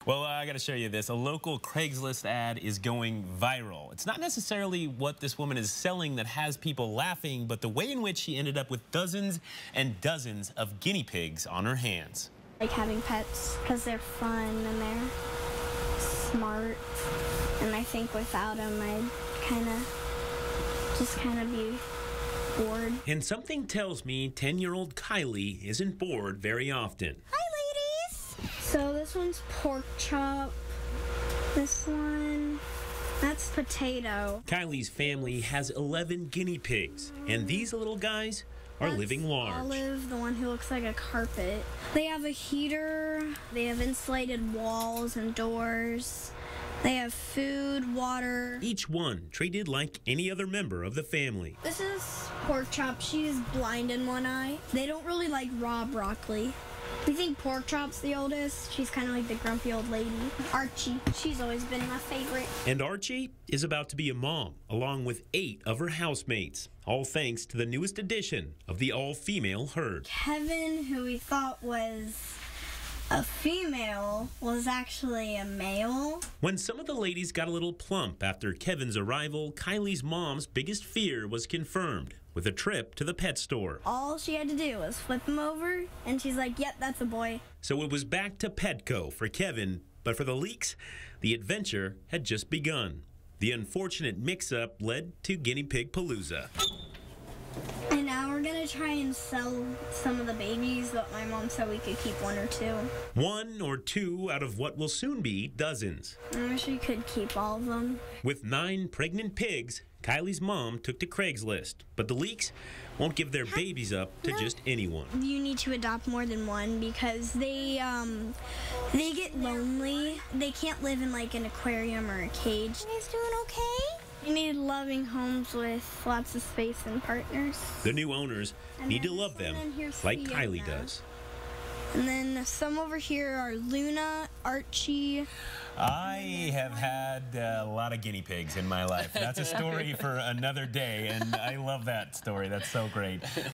Well, I got to show you this. A local Craigslist ad is going viral. It's not necessarily what this woman is selling that has people laughing, but the way in which she ended up with dozens and dozens of guinea pigs on her hands. Like having pets because they're fun and they're smart. And I think without them, I'd just kind of be bored. And something tells me 10-year-old Kieley isn't bored very often. Hi, ladies! So this one's pork chop. This one, that's potato. Kieley's family has 11 guinea pigs, and these little guys are living large. Olive, the one who looks like a carpet. They have a heater. They have insulated walls and doors. They have food, water. Each one treated like any other member of the family. This is pork chop. She's blind in one eye. They don't really like raw broccoli. We think pork chop's the oldest. She's kind of like the grumpy old lady. Archie, she's always been my favorite. And Archie is about to be a mom, along with 8 of her housemates, all thanks to the newest addition of the all-female herd. Kevin, who we thought was a female, was actually a male. When some of the ladies got a little plump after Kevin's arrival, Kieley's mom's biggest fear was confirmed with a trip to the pet store. All she had to do was flip him over, and she's like, yep, that's a boy. So it was back to Petco for Kevin, but for the Leakes, the adventure had just begun. The unfortunate mix-up led to Guinea Pig Palooza. And now we're gonna try and sell some of the babies, but my mom said we could keep 1 or 2. 1 or 2 out of what will soon be dozens. I wish we could keep all of them. With 9 pregnant pigs, Kieley's mom took to Craigslist, but the Leakes won't give their babies up to just anyone. You need to adopt more than one because they get lonely. They can't live in like an aquarium or a cage. You guys doing okay? You need loving homes with lots of space and partners. The new owners need to love them like Kieley does. And then some over here are Luna, Archie. I have had a lot of guinea pigs in my life. That's a story for another day, and I love that story. That's so great.